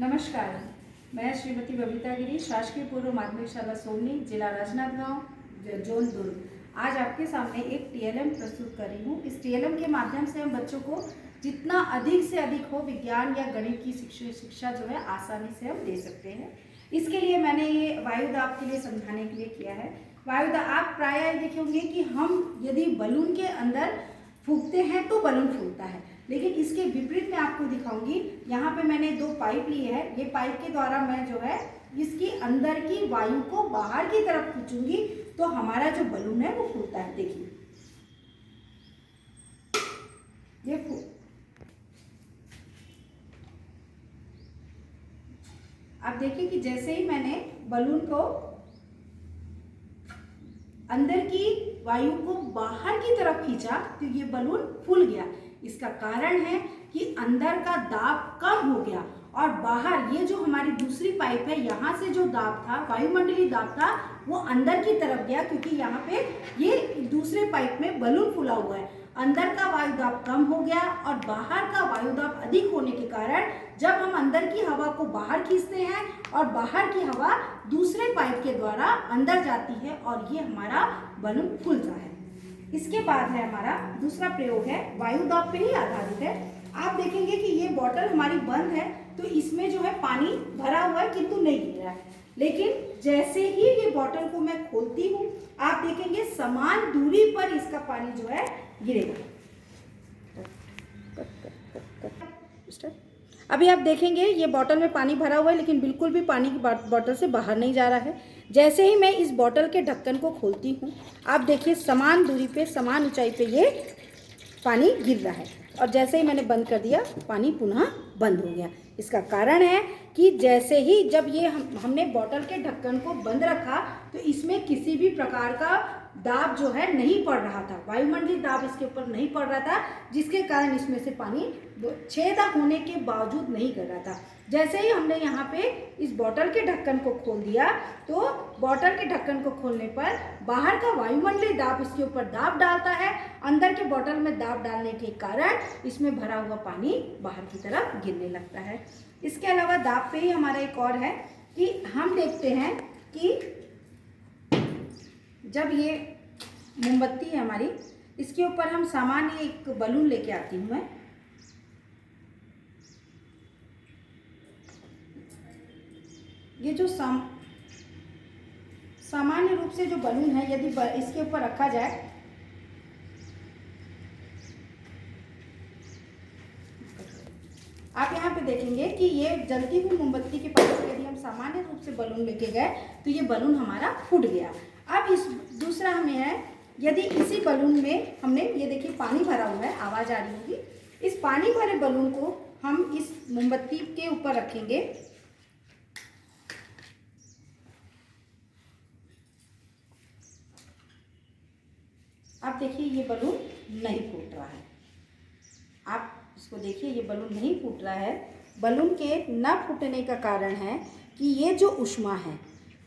नमस्कार, मैं श्रीमती बबीता गिरी, शासकीय पूर्व माध्यमिक शाला सोमनी, जिला राजनांदगांव, जोन दुर्ग। आज आपके सामने एक टीएलएम प्रस्तुत कर रही हूँ। इस टीएलएम के माध्यम से हम बच्चों को जितना अधिक से अधिक हो विज्ञान या गणित की शिक्षा जो है आसानी से हम दे सकते हैं। इसके लिए मैंने ये वायुदाब के लिए समझाने के लिए किया है। वायुदाब आप प्रायः देखे होंगे कि हम यदि बलून के अंदर फूंकते हैं तो बलून फूलता है, लेकिन इसके विपरीत मैं आपको दिखाऊंगी। यहाँ पे मैंने दो पाइप ली है। ये पाइप के द्वारा मैं जो है इसकी अंदर की वायु को बाहर की तरफ खींचूंगी तो हमारा जो बलून है वो फूलता है। देखिए ये आप देखिए कि जैसे ही मैंने बलून को अंदर की वायु को बाहर की तरफ खींचा तो ये बलून फूल गया। इसका कारण है कि अंदर का दाब कम हो गया और बाहर ये जो हमारी दूसरी पाइप है, यहाँ से जो दाब था, वायुमंडलीय दाब था, वो अंदर की तरफ गया क्योंकि यहाँ पे ये दूसरे पाइप में बलून फूला हुआ है। अंदर का वायुदाब कम हो गया और बाहर का वायुदाब अधिक होने के कारण जब हम अंदर की हवा को बाहर खींचते हैं और बाहर की हवा दूसरे पाइप के द्वारा अंदर जाती है और ये हमारा बलून फूलता है। इसके बाद है हमारा दूसरा प्रयोग है, वायुदाब पे ही आधारित है। आप देखेंगे कि ये बोतल हमारी बंद है तो इसमें जो है पानी भरा हुआ है किंतु नहीं गिर रहा है, लेकिन जैसे ही ये बोतल को मैं खोलती हूँ आप देखेंगे समान दूरी पर इसका पानी जो है गिरेगा। अभी आप देखेंगे ये बोतल में पानी भरा हुआ है लेकिन बिल्कुल भी पानी की बोतल से बाहर नहीं जा रहा है। जैसे ही मैं इस बोतल के ढक्कन को खोलती हूँ आप देखिए समान दूरी पे, समान ऊंचाई पे ये पानी गिर रहा है और जैसे ही मैंने बंद कर दिया पानी पुनः बंद हो गया। इसका कारण है कि जैसे ही जब ये हमने बोतल के ढक्कन को बंद रखा तो इसमें किसी भी प्रकार का दाब जो है नहीं पड़ रहा था, वायुमंडलीय दाब इसके ऊपर नहीं पड़ रहा था, जिसके कारण इसमें से पानी छेदा होने के बावजूद नहीं गिर रहा था। जैसे ही हमने यहाँ पे इस बोतल के ढक्कन को खोल दिया तो बोतल के ढक्कन को खोलने पर बाहर का वायुमंडलीय दाब इसके ऊपर दाब डालता है। अंदर के बोतल में दाब डालने के कारण इसमें भरा हुआ पानी बाहर की तरफ गिरने लगता है। इसके अलावा दाब पे ही हमारा एक और है कि हम देखते हैं कि जब ये मोमबत्ती है हमारी, इसके ऊपर हम सामान्य एक बलून लेके आती हूँ मैं। ये जो सामान्य रूप से जो बलून है यदि इसके ऊपर रखा जाए आप यहाँ पे देखेंगे कि ये जलती हुई मोमबत्ती के पास यदि हम सामान्य रूप से बलून लेके गए तो ये बलून हमारा फूट गया। अब इस दूसरा हमें है, यदि इसी बलून में हमने ये देखिए पानी भरा हुआ है, आवाज़ आ रही होगी, इस पानी भरे बलून को हम इस मोमबत्ती के ऊपर रखेंगे। आप देखिए ये बलून नहीं फूट रहा है। आप इसको देखिए ये बलून नहीं फूट रहा है। बलून के न फूटने का कारण है कि ये जो ऊष्मा है,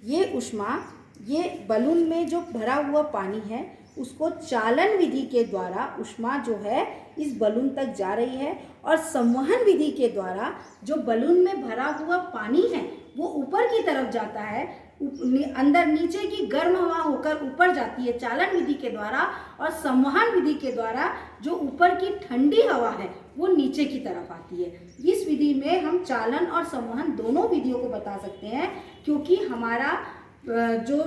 ये ऊष्मा ये बलून में जो भरा हुआ पानी है उसको चालन विधि के द्वारा ऊष्मा जो है इस बलून तक जा रही है और संवहन विधि के द्वारा जो बलून में भरा हुआ पानी है वो ऊपर की तरफ जाता है, अंदर नीचे की गर्म हवा होकर ऊपर जाती है चालन विधि के द्वारा, और संवहन विधि के द्वारा जो ऊपर की ठंडी हवा है वो नीचे की तरफ आती है। इस विधि में हम चालन और संवहन दोनों विधियों को बता सकते हैं क्योंकि हमारा जो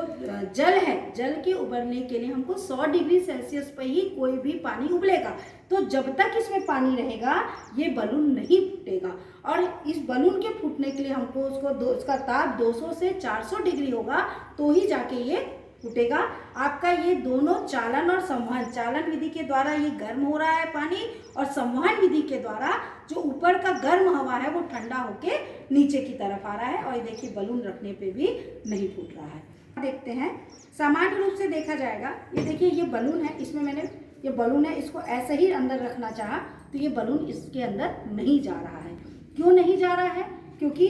जल है, जल के उबलने के लिए हमको 100 डिग्री सेल्सियस पर ही कोई भी पानी उबलेगा। तो जब तक इसमें पानी रहेगा ये बलून नहीं फूटेगा और इस बलून के फूटने के लिए हमको उसका ताप 200 से 400 डिग्री होगा तो ही जाके ये फूटेगा। आपका ये दोनों चालन और संवहन, चालन विधि के द्वारा ये गर्म हो रहा है पानी और संवहन विधि के द्वारा जो ऊपर का गर्म हवा है वो ठंडा होके नीचे की तरफ आ रहा है और ये देखिए बलून रखने पे भी नहीं फूट रहा है। देखते हैं सामान्य रूप से देखा जाएगा, ये देखिए ये बलून है, इसमें मैंने ये बलून है, इसको ऐसे ही अंदर रखना चाहा तो ये बलून इसके अंदर नहीं जा रहा है। क्यों नहीं जा रहा है? क्योंकि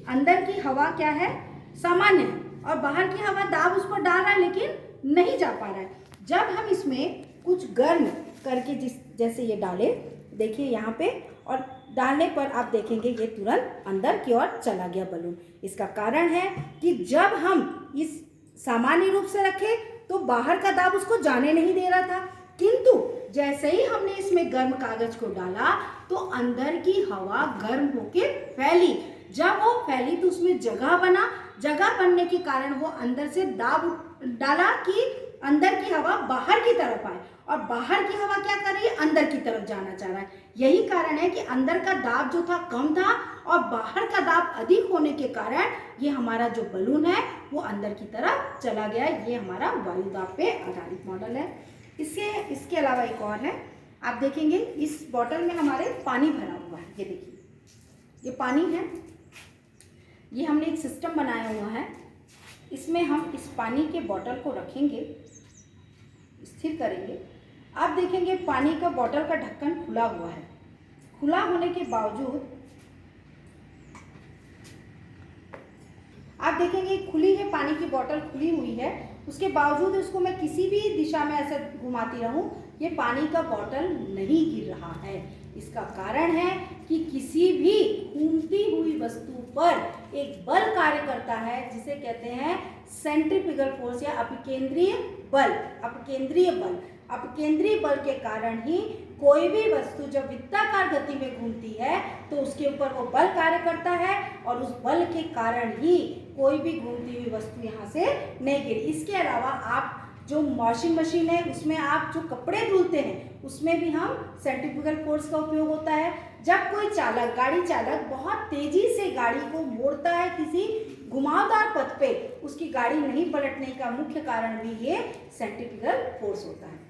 अंदर की हवा क्या है, सामान्य है और बाहर की हवा दाब उस पर डाल रहा है लेकिन नहीं जा पा रहा है। जब हम इसमें कुछ गर्म करके जैसे ये डाले, देखिए यहाँ पे, और डालने पर आप देखेंगे ये तुरंत अंदर की ओर चला गया बलून। इसका कारण है कि जब हम इस सामान्य रूप से रखे तो बाहर का दाब उसको जाने नहीं दे रहा था, किंतु जैसे ही हमने इसमें गर्म कागज को डाला तो अंदर की हवा गर्म होकर फैली। जब वो फैली तो उसमें जगह बना, जगह बनने के कारण वो अंदर से दाब डाला कि अंदर की हवा बाहर की तरफ आए, और बाहर की हवा क्या कर रही है, अंदर की तरफ जाना चाह रहा है। यही कारण है कि अंदर का दाब जो था कम था और बाहर का दाब अधिक होने के कारण ये हमारा जो बलून है वो अंदर की तरफ चला गया। ये हमारा वायु दाब पे आधारित मॉडल है। इसके अलावा एक और है, आप देखेंगे इस बॉटल में हमारे पानी भरा हुआ है। ये देखिए, ये पानी है, ये हमने एक सिस्टम बनाया हुआ है। इसमें हम इस पानी के बॉटल को रखेंगे, स्थिर करेंगे। आप देखेंगे पानी का बॉटल का ढक्कन खुला हुआ है। खुला होने के बावजूद आप देखेंगे खुली है, पानी की बॉटल खुली हुई है, उसके बावजूद उसको मैं किसी भी दिशा में ऐसे घुमाती रहूं, ये पानी का बॉटल नहीं गिर रहा है। इसका कारण है कि किसी भी घूमती हुई वस्तु पर एक बल कार्य करता है जिसे कहते हैं सेंट्रीफ्यूगल फोर्स या अपकेंद्रीय बल। अपकेंद्रीय बल के कारण ही कोई भी वस्तु जब वृत्ताकार गति में घूमती है तो उसके ऊपर वो बल कार्य करता है, और उस बल के कारण ही कोई भी घूमती हुई वस्तु यहाँ से नहीं गिरी। इसके अलावा आप जो वॉशिंग मशीन है उसमें आप जो कपड़े धुलते हैं उसमें भी हम सेंट्रीफ्यूगल फोर्स का उपयोग होता है। जब कोई चालक, गाड़ी चालक बहुत तेजी से गाड़ी को मोड़ता है किसी घुमावदार पथ पे, उसकी गाड़ी नहीं पलटने का मुख्य कारण भी ये सेंट्रीफ्यूगल फोर्स होता है।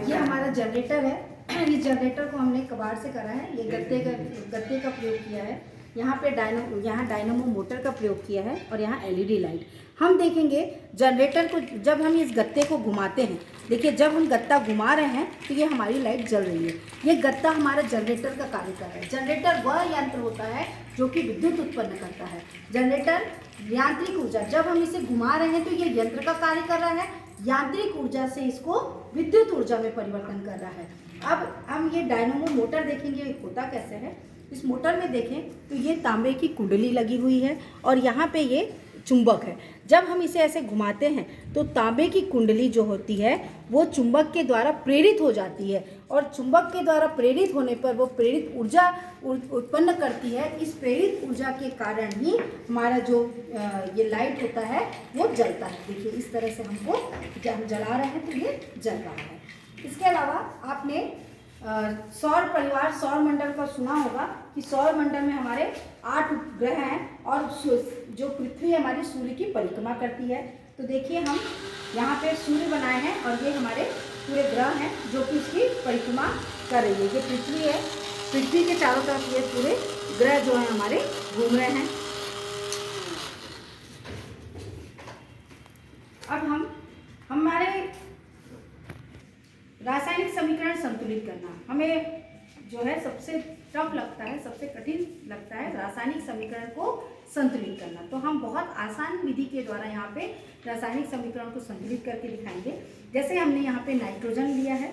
ये हमारा जनरेटर है। इस जनरेटर को हमने कबाड़ से करा है। ये गत्ते का प्रयोग किया है। यहाँ पे डायनामो मोटर का प्रयोग किया है और यहाँ एलईडी लाइट। हम देखेंगे जनरेटर को जब हम इस गत्ते को घुमाते हैं, देखिए जब हम गत्ता घुमा रहे हैं तो ये हमारी लाइट जल रही है। ये गत्ता हमारा जनरेटर का कार्य कर रहा है। जनरेटर वह यंत्र होता है जो कि विद्युत उत्पन्न करता है। जनरेटर यांत्रिक ऊर्जा, जब हम इसे घुमा रहे हैं तो ये यंत्र का कार्य कर रहा है, यांत्रिक ऊर्जा से इसको विद्युत ऊर्जा में परिवर्तन कर रहा है। अब हम ये डायनामो मोटर देखेंगे होता कैसे है। इस मोटर में देखें तो ये तांबे की कुंडली लगी हुई है और यहाँ पे ये चुंबक है। जब हम इसे ऐसे घुमाते हैं तो तांबे की कुंडली जो होती है वो चुंबक के द्वारा प्रेरित हो जाती है, और चुंबक के द्वारा प्रेरित होने पर वो प्रेरित ऊर्जा उत्पन्न करती है। इस प्रेरित ऊर्जा के कारण ही हमारा जो ये लाइट होता है वो जलता है। देखिए इस तरह से हमको जब हम जला रहे हैं तो ये जल रहा है। इसके अलावा आपने सौर परिवार, सौर मंडल का सुना होगा कि सौर मंडल में हमारे 8 ग्रह हैं और जो पृथ्वी हमारी सूर्य की परिक्रमा करती है। तो देखिए हम यहाँ पे सूर्य बनाए हैं और ये हमारे पूरे ग्रह हैं जो कि उसकी परिक्रमा कर रही है। ये पृथ्वी है, पृथ्वी के चारों तरफ ये पूरे ग्रह जो हैं हमारे घूम रहे हैं। अब हम हमारे रासायनिक समीकरण संतुलित करना हमें जो है सबसे टफ लगता है, सबसे कठिन लगता है रासायनिक समीकरण को संतुलित करना। तो हम बहुत आसान विधि के द्वारा यहाँ पे रासायनिक समीकरण को संतुलित करके दिखाएंगे। जैसे हमने यहाँ पे नाइट्रोजन लिया है,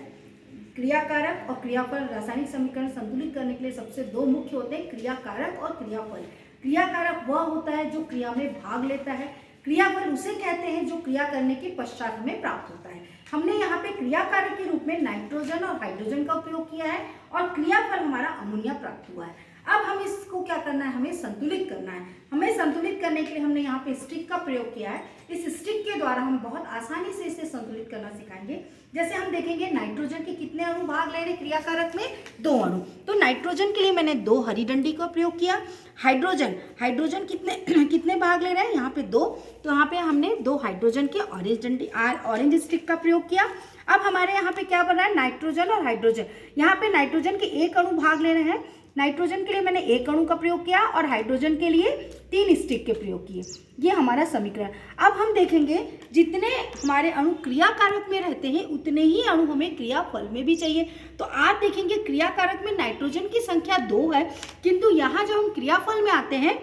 क्रियाकारक और क्रियाफल। रासायनिक समीकरण संतुलित करने के लिए सबसे 2 मुख्य होते हैं, क्रियाकारक और क्रियाफल। क्रियाकारक वह होता है जो क्रिया में भाग लेता है, क्रियाफल उसे कहते हैं जो क्रिया करने के पश्चात हमें प्राप्त होता है। हमने यहाँ पे क्रियाकारक के रूप में नाइट्रोजन और हाइड्रोजन का उपयोग किया है और क्रियाफल हमारा अमोनिया प्राप्त हुआ है। अब हम इसको क्या करना है, हमें संतुलित करना है। हमें संतुलित करने के लिए हमने यहाँ पे स्टिक का प्रयोग किया है। इस स्टिक के द्वारा हम बहुत आसानी से इसे संतुलित करना सिखाएंगे। जैसे हम देखेंगे नाइट्रोजन के कितने अणु भाग ले रहे हैं क्रियाकारक में, 2 अणु। तो नाइट्रोजन के लिए मैंने 2 हरी डंडी का प्रयोग किया। हाइड्रोजन कितने भाग ले रहे हैं, यहाँ पे 2। तो यहाँ पे हमने 2 हाइड्रोजन के ऑरेंज स्टिक का प्रयोग किया। अब हमारे यहाँ पे क्या बन रहा है, नाइट्रोजन और हाइड्रोजन। यहाँ पे नाइट्रोजन के 1 अणु भाग ले रहे हैं। नाइट्रोजन के लिए मैंने 1 अणु का प्रयोग किया और हाइड्रोजन के लिए 3 स्टिक के प्रयोग किए। ये हमारा समीकरण। अब हम देखेंगे जितने हमारे अणु क्रियाकारक में रहते हैं उतने ही अणु हमें क्रियाफल में भी चाहिए। तो आप देखेंगे क्रियाकारक में नाइट्रोजन की संख्या 2 है, किंतु यहाँ जब हम क्रियाफल में आते हैं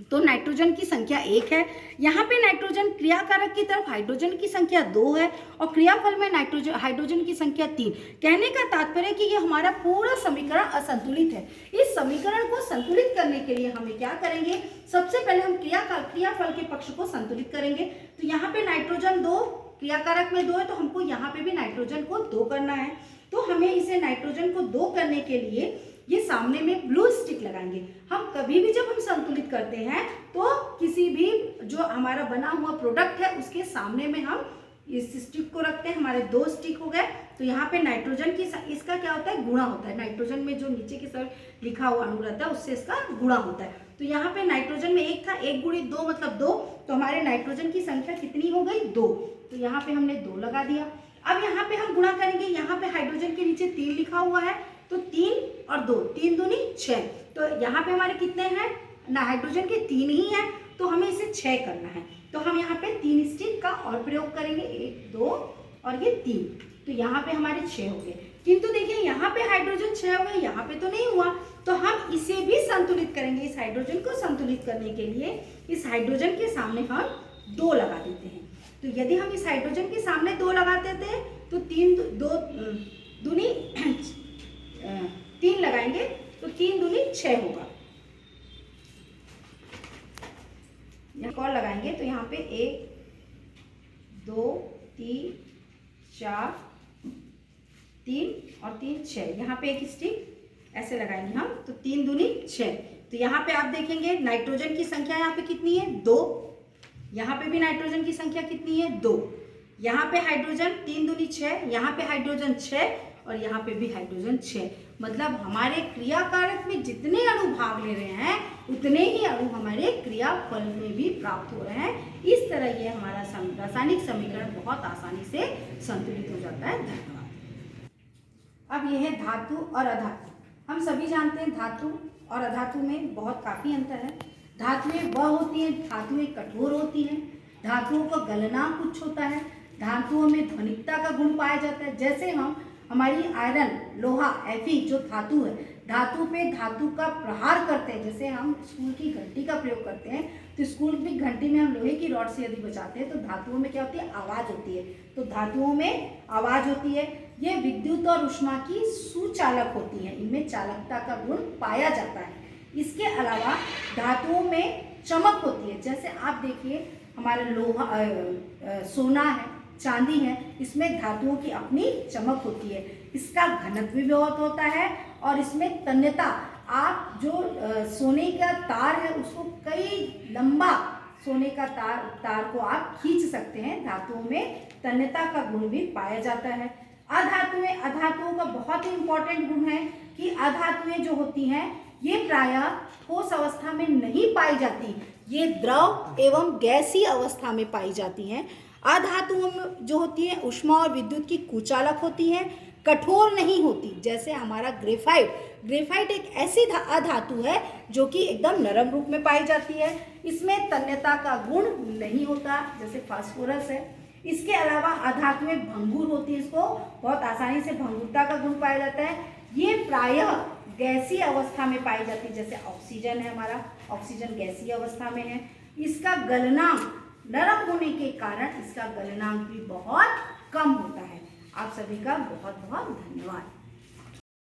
तो नाइट्रोजन की संख्या 1 है। यहाँ पे नाइट्रोजन क्रियाकारक की तरफ हाइड्रोजन की संख्या 2 है और क्रियाफल में हाइड्रोजन की संख्या 3। कहने का तात्पर्य है कि ये हमारा पूरा समीकरण असंतुलित है। इस समीकरण को संतुलित करने के लिए हमें क्या करेंगे, सबसे पहले हम क्रियाफल के पक्ष को संतुलित करेंगे। तो यहाँ पे नाइट्रोजन 2, क्रियाकारक में 2 है, तो हमको यहाँ पे भी नाइट्रोजन को 2 करना है। तो हमें इसे नाइट्रोजन को 2 करने के लिए ये सामने में ब्लू स्टिक लगाएंगे। हम कभी भी जब हम संतुलित करते हैं तो किसी भी जो हमारा बना हुआ प्रोडक्ट है उसके सामने में हम इस स्टिक को रखते हैं। हमारे 2 स्टिक हो गए। तो यहाँ पे नाइट्रोजन की इसका क्या होता है, गुणा होता है। नाइट्रोजन में जो नीचे की तरफ लिखा हुआ अणु रहता है उससे इसका गुणा होता है। तो यहाँ पे नाइट्रोजन में 1 था, 1 गुणित 2 मतलब 2। तो हमारे नाइट्रोजन की संख्या कितनी हो गई, 2। तो यहाँ पे हमने 2 लगा दिया। अब यहाँ पे हम गुणा करेंगे। यहाँ पे हाइड्रोजन के नीचे 3 लिखा हुआ है, तो 3 और 2, 3 दूनी 6। तो यहाँ पे हमारे कितने हैं ना, हाइड्रोजन के 3 ही हैं, तो हमें इसे 6 करना है। तो हम यहाँ पे 3 स्टिक का और प्रयोग करेंगे, 1 2 और ये 3। तो यहाँ पे हमारे 6 हो गए। किंतु देखिए यहाँ पे हाइड्रोजन 6 हो गए, यहाँ पे तो नहीं हुआ। तो हम इसे भी संतुलित करेंगे। इस हाइड्रोजन को संतुलित करने के लिए इस हाइड्रोजन के सामने हम 2 लगा देते हैं। तो यदि हम इस हाइड्रोजन के सामने 2 लगा देते हैं तो 3 दूनी 3 लगाएंगे तो 3 दूनी 6 होगा। यहाँ और लगाएंगे तो यहाँ पे 1 2 3 4 3 और 3 6। यहाँ पे एक स्टिक ऐसे लगाएंगे हम, तो 3 दूनी 6। तो यहाँ पे आप देखेंगे नाइट्रोजन की संख्या यहाँ पे कितनी है, 2। यहाँ पे भी नाइट्रोजन की संख्या कितनी है, 2। यहाँ पे हाइड्रोजन 3 दूनी 6, यहाँ पे हाइड्रोजन 6 और यहाँ पे भी हाइड्रोजन 6। मतलब हमारे क्रियाकारक में जितने अणु भाग ले रहे हैं उतने ही अणु हमारे क्रियाफल में भी प्राप्त हो रहे हैं। इस तरह ये हमारा रासायनिक समीकरण बहुत आसानी से संतुलित हो जाता है। धन्यवाद। अब यह है धातु और अधातु। हम सभी जानते हैं धातु और अधातु में बहुत काफ़ी अंतर है। धातुएं वह होती हैं, धातुएं कठोर होती हैं, धातुओं का गलनांक उच्च होता है, धातुओं में ध्वनिकता का गुण पाया जाता है। जैसे हमारी आयरन, लोहा, Fe जो धातु है, धातु पे धातु का प्रहार करते हैं। जैसे हम स्कूल की घंटी का प्रयोग करते हैं, तो स्कूल की घंटी में हम लोहे की रॉड से यदि बजाते हैं तो धातुओं में क्या होती है, आवाज़ होती है। तो धातुओं में आवाज़ होती है। ये विद्युत और ऊष्मा की सुचालक होती है, इनमें चालकता का गुण पाया जाता है। इसके अलावा धातुओं में चमक होती है। जैसे आप देखिए हमारा लोहा, सोना है, चांदी है, इसमें धातुओं की अपनी चमक होती है। इसका घनत्व भी बहुत होता है और इसमें तन्यता, आप जो सोने का तार है उसको कई लंबा सोने का तार को आप खींच सकते हैं। धातुओं में तन्यता का गुण भी पाया जाता है। अधातुओं का बहुत ही इंपॉर्टेंट गुण है कि अधातुएं जो होती हैं ये प्रायः ठोस अवस्था में नहीं पाई जाती, ये द्रव एवं गैसीय अवस्था में पाई जाती हैं। अधातुओं में जो होती है ऊष्मा और विद्युत की कुचालक होती है, कठोर नहीं होती। जैसे हमारा ग्रेफाइट एक ऐसी अधातु है जो कि एकदम नरम रूप में पाई जाती है। इसमें तन्यता का गुण नहीं होता, जैसे फास्फोरस है। इसके अलावा अधातुएं भंगुर होती है, इसको बहुत आसानी से भंगुरता का गुण पाया जाता है। ये प्रायः गैसीय अवस्था में पाई जाती है। जैसे ऑक्सीजन है, हमारा ऑक्सीजन गैसीय अवस्था में है। इसका गलनांक नरम होने के कारण इसका गलनांक भी बहुत कम होता है। आप सभी का बहुत बहुत धन्यवाद।